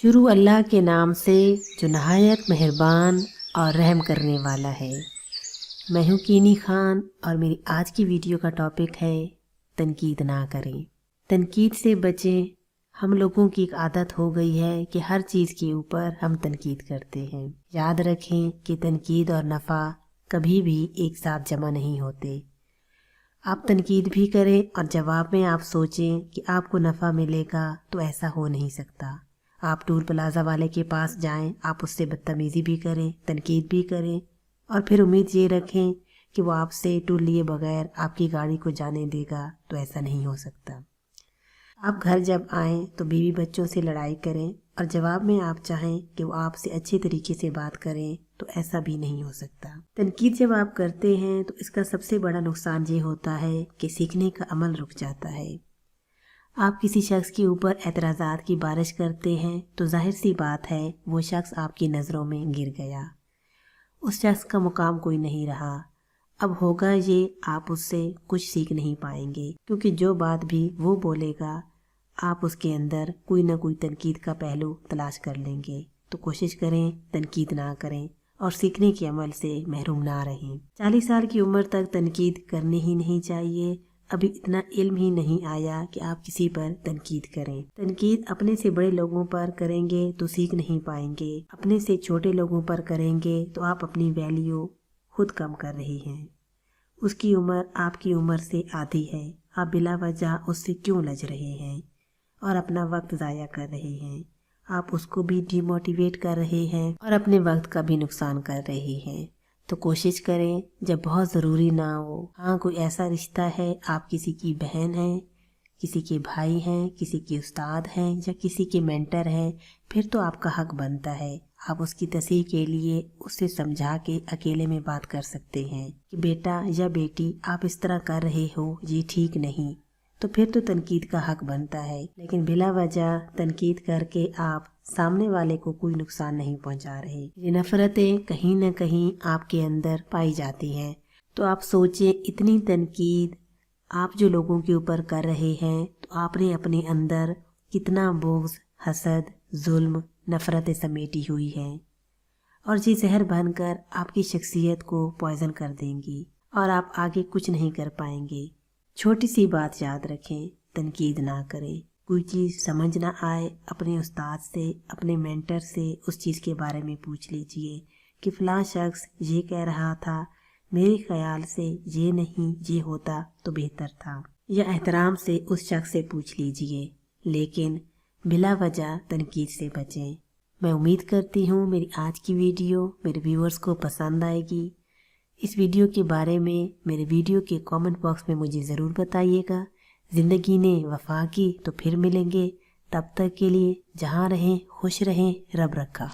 शुरू अल्लाह के नाम से जो नहायत मेहरबान और रहम करने वाला है। मैं हूँ कीनी खान और मेरी आज की वीडियो का टॉपिक है तनकीद ना करें। तनकीद से बचें। हम लोगों की एक आदत हो गई है कि हर चीज़ के ऊपर हम तनकीद करते हैं। याद रखें कि तनकीद और नफ़ा कभी भी एक साथ जमा नहीं होते। आप तनकीद भी करें और जवाब में आप सोचें कि आपको नफ़ा मिलेगा, तो ऐसा हो नहीं सकता। आप टूल प्लाज़ा वाले के पास जाएं, आप उससे बदतमीज़ी भी करें, तनकीद भी करें और फिर उम्मीद ये रखें कि वो आपसे टूल लिए बगैर आपकी गाड़ी को जाने देगा, तो ऐसा नहीं हो सकता। आप घर जब आएँ तो बीवी बच्चों से लड़ाई करें और जवाब में आप चाहें कि वो आपसे अच्छे तरीके से बात करें, तो ऐसा भी नहीं हो सकता। तनकीद जब आप करते हैं तो इसका सबसे बड़ा नुकसान ये होता है कि सीखने का अमल रुक जाता है। आप किसी शख्स के ऊपर एतराज़ात की बारिश करते हैं तो जाहिर सी बात है वो शख्स आपकी नज़रों में गिर गया। उस शख्स का मुकाम कोई नहीं रहा। अब होगा ये, आप उससे कुछ सीख नहीं पाएंगे, क्योंकि जो बात भी वो बोलेगा आप उसके अंदर कोई ना कोई तनकीद का पहलू तलाश कर लेंगे। तो कोशिश करें तनकीद ना करें और सीखने के अमल से महरूम ना रहें। 40 साल की उम्र तक तनकीद करनी ही नहीं चाहिए। अभी इतना इल्म ही नहीं आया कि आप किसी पर तनकीद करें। तनकीद अपने से बड़े लोगों पर करेंगे तो सीख नहीं पाएंगे। अपने से छोटे लोगों पर करेंगे तो आप अपनी वैल्यू खुद कम कर रही हैं। उसकी उम्र आपकी उम्र से आधी है। आप बिला वजह उससे क्यों लज रहे हैं और अपना वक्त ज़ाया कर रहे हैं। आप उसको भी डिमोटिवेट कर रहे हैं और अपने वक्त का भी नुकसान कर रहे हैं। तो कोशिश करें जब बहुत ज़रूरी ना हो। हाँ, कोई ऐसा रिश्ता है, आप किसी की बहन हैं, किसी के भाई हैं, किसी के उस्ताद हैं या किसी के मेंटर हैं, फिर तो आपका हक बनता है। आप उसकी तस्हीह के लिए उससे समझा के अकेले में बात कर सकते हैं कि बेटा या बेटी आप इस तरह कर रहे हो, ये ठीक नहीं। तो फिर तो तनकीद का हक बनता है। लेकिन बिला वजह तनकीद करके आप सामने वाले को कोई नुकसान नहीं पहुंचा रहे। ये नफरतें कहीं न कहीं आपके अंदर पाई जाती हैं। तो आप सोचें, इतनी तनकीद आप जो लोगों के ऊपर कर रहे हैं, तो आपने अपने अंदर कितना बोझ, हसद, जुल्म, नफरतें समेटी हुई हैं और ये जहर बनकर आपकी शख्सियत को पॉइजन कर देंगी और आप आगे कुछ नहीं कर पाएंगे। छोटी सी बात याद रखें, तनकीद ना करें। कोई चीज़ समझ ना आए, अपने उस्ताद से, अपने मेंटर से उस चीज़ के बारे में पूछ लीजिए कि फ़लाँ शख्स ये कह रहा था, मेरे ख्याल से ये नहीं, ये होता तो बेहतर था। या एहतराम से उस शख्स से पूछ लीजिए, लेकिन बिला वजह तनकीद से बचें। मैं उम्मीद करती हूँ मेरी आज की वीडियो मेरे व्यूअर्स को पसंद आएगी। इस वीडियो के बारे में मेरे वीडियो के कमेंट बॉक्स में मुझे ज़रूर बताइएगा। ज़िंदगी ने वफ़ा की तो फिर मिलेंगे। तब तक के लिए जहाँ रहें खुश रहें, रब रखा।